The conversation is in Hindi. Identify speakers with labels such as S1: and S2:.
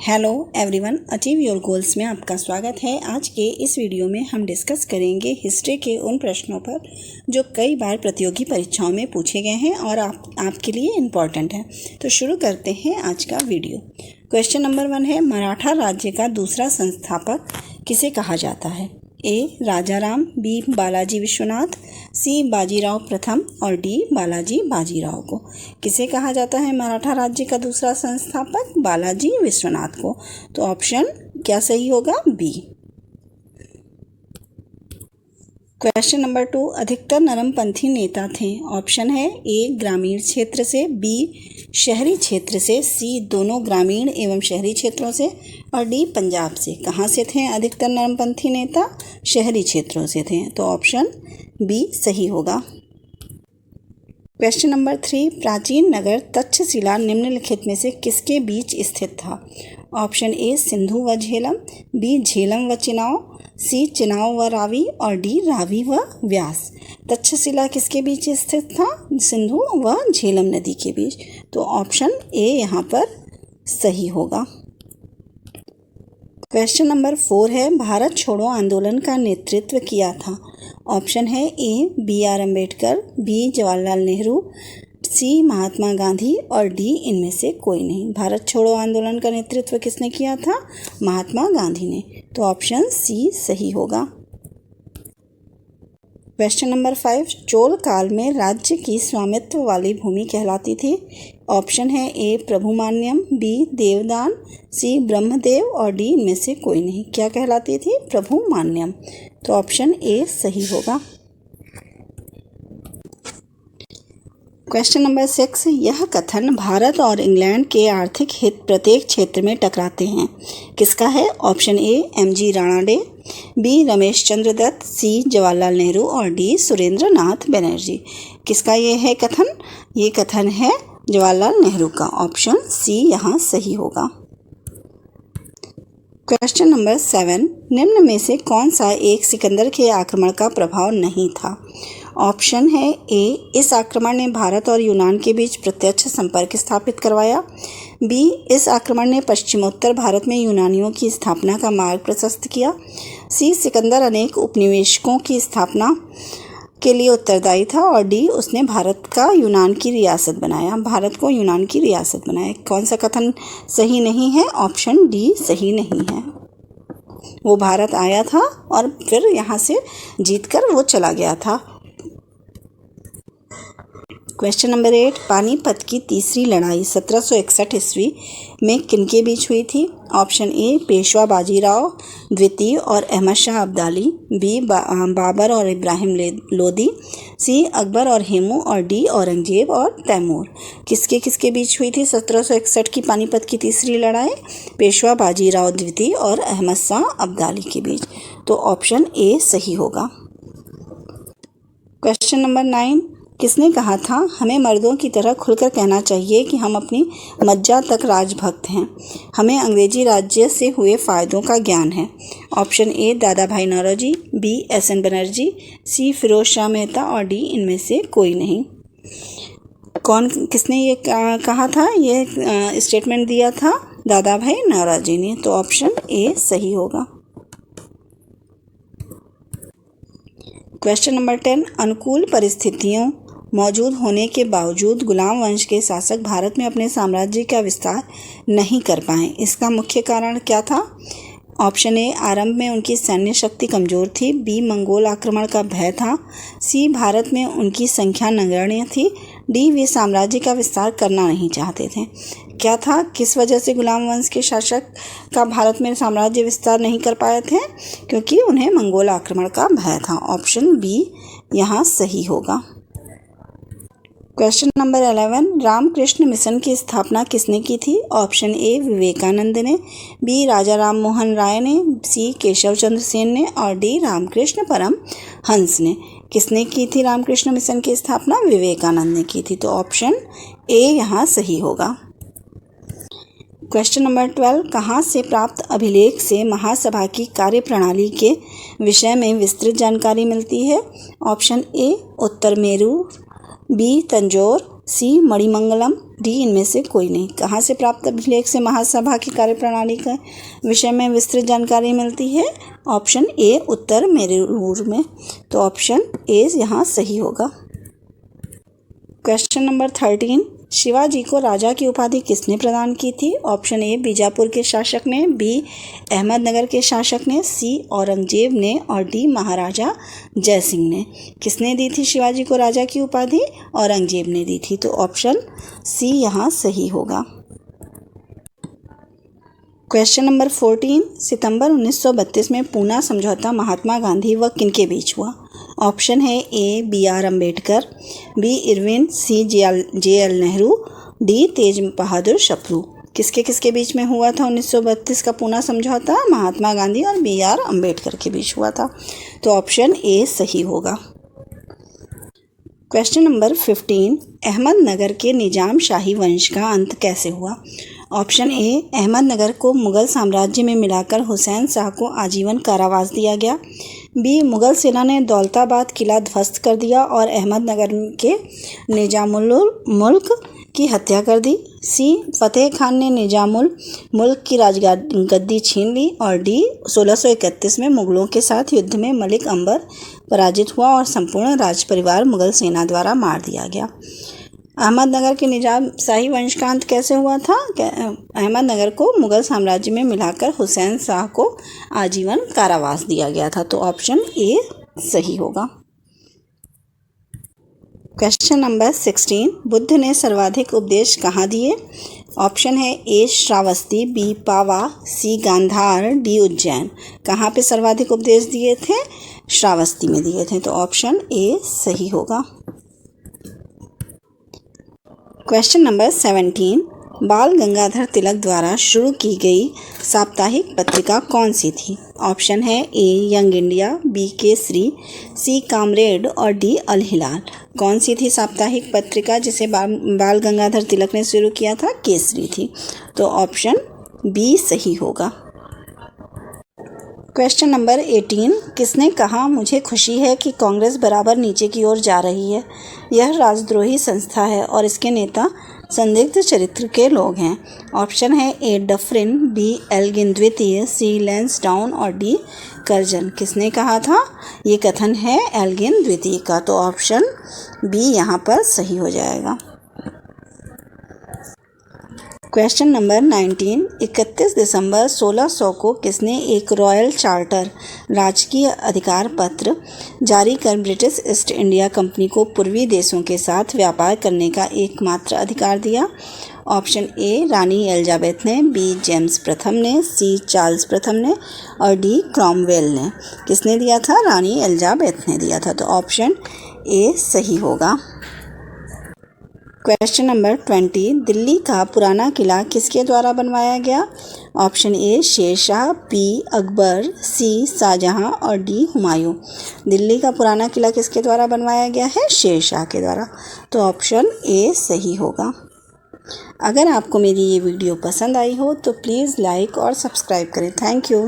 S1: Hello everyone, achieve your goals में आपका स्वागत है। आज के इस वीडियो में हम डिस्कस करेंगे हिस्ट्री के उन प्रश्नों पर जो कई बार प्रतियोगी परीक्षाओं में पूछे गए हैं और आपके लिए इम्पॉर्टेंट है। तो शुरू करते हैं आज का वीडियो। क्वेश्चन नंबर 1 है, मराठा राज्य का दूसरा संस्थापक किसे कहा जाता है? ए राजाराम, बी बालाजी विश्वनाथ, सी बाजीराव प्रथम और डी बालाजी बाजीराव को। किसे कहा जाता है मराठा राज्य का दूसरा संस्थापक? बालाजी विश्वनाथ को। तो ऑप्शन क्या सही होगा? बी। क्वेश्चन नंबर 2, अधिकतर नरमपंथी नेता थे। ऑप्शन है ए ग्रामीण क्षेत्र से, बी शहरी क्षेत्र से, सी दोनों ग्रामीण एवं शहरी क्षेत्रों से और डी पंजाब से। कहाँ से थे अधिकतर नरमपंथी नेता? शहरी क्षेत्रों से थे। तो ऑप्शन बी सही होगा। क्वेश्चन नंबर 3, प्राचीन नगर तक्षशिला निम्नलिखित में से किसके बीच स्थित था? ऑप्शन ए सिंधु व झेलम, बी झेलम व चिनाव, सी चिनाव व रावी और डी रावी व व्यास। तक्षशिला किसके बीच स्थित था? सिंधु व झेलम नदी के बीच। तो ऑप्शन ए यहाँ पर सही होगा। क्वेश्चन नंबर 4 है, भारत छोड़ो आंदोलन का नेतृत्व किया था। ऑप्शन है A B R Ambedkar, B Jawaharlal Nehru, C Mahatma Gandhi और डी इनमें से कोई नहीं। भारत छोड़ो आंदोलन का नेतृत्व किसने किया था? महात्मा गांधी ने। तो ऑप्शन सी सही होगा। क्वेश्चन नंबर 5, चोल काल में राज्य की स्वामित्व वाली भूमि कहलाती थी। ऑप्शन है ए प्रभुमान्यम, बी देवदान, सी ब्रह्मदेव और डी इनमें से कोई नहीं। क्या कहलाती थी? प्रभुमान्यम। तो ऑप्शन ए सही होगा। क्वेश्चन नंबर 6, यह कथन भारत और इंग्लैंड के आर्थिक हित प्रत्येक क्षेत्र में टकराते हैं किसका है? Option A MG. Ranade, B Ramesh Chandra Dutt, C Jawaharlal Nehru और डी सुरेंद्र नाथ बनर्जी। किसका ये है कथन? ये कथन है जवाहरलाल नेहरू का। ऑप्शन सी यहाँ सही होगा। क्वेश्चन नंबर 7, निम्न में से कौन सा एक सिकंदर के आक्रमण का प्रभाव नहीं था? ऑप्शन है ए इस आक्रमण ने भारत और यूनान के बीच प्रत्यक्ष संपर्क स्थापित करवाया, बी इस आक्रमण ने पश्चिमोत्तर भारत में यूनानियों की स्थापना का मार्ग प्रशस्त किया, सी सिकंदर अनेक उपनिवेशकों की स्थापना के लिए उत्तरदायी था और डी उसने भारत को यूनान की रियासत बनाया। कौन सा कथन सही नहीं है? ऑप्शन डी सही नहीं है। वो भारत आया था और फिर यहाँ से जीतकर वो चला गया था। क्वेश्चन नंबर 8, पानीपत की तीसरी लड़ाई 1761 ईस्वी में किनके बीच हुई थी? ऑप्शन ए पेशवा बाजीराव द्वितीय और अहमद शाह अब्दाली, बी बाबर और इब्राहिम लोदी, सी अकबर और हेमू और डी औरंगजेब और तैमूर। किसके बीच हुई थी 1761 की पानीपत की तीसरी लड़ाई? पेशवा बाजीराव द्वितीय और अहमद शाह अब्दाली के बीच। तो ऑप्शन ए सही होगा। क्वेश्चन नंबर 9, किसने कहा था हमें मर्दों की तरह खुलकर कहना चाहिए कि हम अपनी मज्जा तक राजभक्त हैं, हमें अंग्रेजी राज्य से हुए फ़ायदों का ज्ञान है? ऑप्शन ए दादा भाई नौरोजी, बी एस.एन. बनर्जी, सी फिरोज शाह मेहता और डी इनमें से कोई नहीं। किसने ये कहा था? ये स्टेटमेंट दिया था दादा भाई नौरोजी ने। तो ऑप्शन ए सही होगा। क्वेश्चन नंबर 10, अनुकूल परिस्थितियों मौजूद होने के बावजूद गुलाम वंश के शासक भारत में अपने साम्राज्य का विस्तार नहीं कर पाए। इसका मुख्य कारण क्या था? ऑप्शन ए आरंभ में उनकी सैन्य शक्ति कमज़ोर थी, बी मंगोल आक्रमण का भय था, सी भारत में उनकी संख्या नगण्य थी, डी वे साम्राज्य का विस्तार करना नहीं चाहते थे। क्या था? किस वजह से गुलाम वंश के शासक का भारत में साम्राज्य विस्तार नहीं कर पाए थे? क्योंकि उन्हें मंगोल आक्रमण का भय था। ऑप्शन बी यहाँ सही होगा। क्वेश्चन नंबर 11, रामकृष्ण मिशन की स्थापना किसने की थी? ऑप्शन ए विवेकानंद ने, बी राजा राम मोहन राय ने, सी केशव चंद्र सेन ने और डी रामकृष्ण परमहंस ने। किसने की थी रामकृष्ण मिशन की स्थापना? विवेकानंद ने की थी। तो ऑप्शन ए यहाँ सही होगा। क्वेश्चन नंबर 12, कहाँ से प्राप्त अभिलेख से महासभा की कार्यप्रणाली के विषय में विस्तृत जानकारी मिलती है? ऑप्शन ए उत्तर मेरू, बी तंजौर, सी मणिमंगलम, डी इनमें से कोई नहीं। कहाँ से प्राप्त अभिलेख से महासभा की कार्यप्रणाली के विषय में विस्तृत जानकारी मिलती है? ऑप्शन ए उत्तर मेरूर में। तो ऑप्शन ए यहाँ सही होगा। क्वेश्चन नंबर 13, शिवाजी को राजा की उपाधि किसने प्रदान की थी? ऑप्शन ए बीजापुर के शासक ने, बी अहमदनगर के शासक ने, सी औरंगजेब ने और डी महाराजा जयसिंह ने। किसने दी थी शिवाजी को राजा की उपाधि? औरंगजेब ने दी थी। तो ऑप्शन सी यहाँ सही होगा। क्वेश्चन नंबर 14, सितंबर 1932 में पूना समझौता महात्मा गांधी व किनके बीच हुआ? ऑप्शन है A B R Ambedkar, B Irwin, C J L Nehru, D Tej Bahadur Sapru. किसके बीच में हुआ था 1932 का पूना समझौता? महात्मा गांधी और बी आर अम्बेडकर के बीच हुआ था। तो ऑप्शन ए सही होगा। क्वेश्चन नंबर 15, अहमदनगर के निजाम शाही वंश का अंत कैसे हुआ? ऑप्शन ए अहमदनगर को मुग़ल साम्राज्य में मिलाकर हुसैन शाह को आजीवन कारावास दिया गया, बी मुग़ल सेना ने दौलताबाद किला ध्वस्त कर दिया और अहमदनगर के निजामुल मुल्क की हत्या कर दी, सी फतेह खान ने निजामुल मुल्क की राजगद्दी छीन ली और डी 1631 में मुग़लों के साथ युद्ध में मलिक अंबर पराजित हुआ और संपूर्ण राज परिवार मुग़ल सेना द्वारा मार दिया गया। अहमदनगर के निजाम शाही वंश का अंत कैसे हुआ था? अहमदनगर को मुग़ल साम्राज्य में मिलाकर हुसैन शाह को आजीवन कारावास दिया गया था। तो ऑप्शन ए सही होगा। क्वेश्चन नंबर 16, बुद्ध ने सर्वाधिक उपदेश कहाँ दिए? ऑप्शन है ए श्रावस्ती, बी पावा, सी गांधार, डी उज्जैन। कहाँ पे सर्वाधिक उपदेश दिए थे? श्रावस्ती में दिए थे। तो ऑप्शन ए सही होगा। क्वेश्चन नंबर 17, बाल गंगाधर तिलक द्वारा शुरू की गई साप्ताहिक पत्रिका कौन सी थी? ऑप्शन है A young India, B Kesari, C comrade और डी अल हिलाल। कौन सी थी साप्ताहिक पत्रिका जिसे बाल गंगाधर तिलक ने शुरू किया था? केसरी थी। तो ऑप्शन बी सही होगा। क्वेश्चन नंबर 18, किसने कहा मुझे खुशी है कि कांग्रेस बराबर नीचे की ओर जा रही है? यह राजद्रोही संस्था है और इसके नेता संदिग्ध चरित्र के लोग हैं। ऑप्शन है ए डफरिन, बी एल्गिन द्वितीय, सी लैंसडाउन और डी कर्जन। किसने कहा था? ये कथन है एल्गिन द्वितीय का। तो ऑप्शन बी यहाँ पर सही हो जाएगा। क्वेश्चन नंबर 19, 31 दिसंबर 1600 को किसने एक रॉयल चार्टर राजकीय अधिकार पत्र जारी कर ब्रिटिश ईस्ट इंडिया कंपनी को पूर्वी देशों के साथ व्यापार करने का एकमात्र अधिकार दिया? ऑप्शन ए रानी एलिजाबेथ ने, बी जेम्स प्रथम ने, सी चार्ल्स प्रथम ने और डी क्रॉमवेल ने। किसने दिया था? रानी एलिजाबेथ ने दिया था। तो ऑप्शन ए सही होगा। क्वेश्चन नंबर 20, दिल्ली का पुराना किला किसके द्वारा बनवाया गया? Option A Shershah, B Akbar, C Shahjahan और डी हुमायूं। दिल्ली का पुराना किला किसके द्वारा बनवाया गया है? शेरशाह के द्वारा। तो ऑप्शन ए सही होगा। अगर आपको मेरी ये वीडियो पसंद आई हो तो प्लीज़ लाइक और सब्सक्राइब करें। Thank you.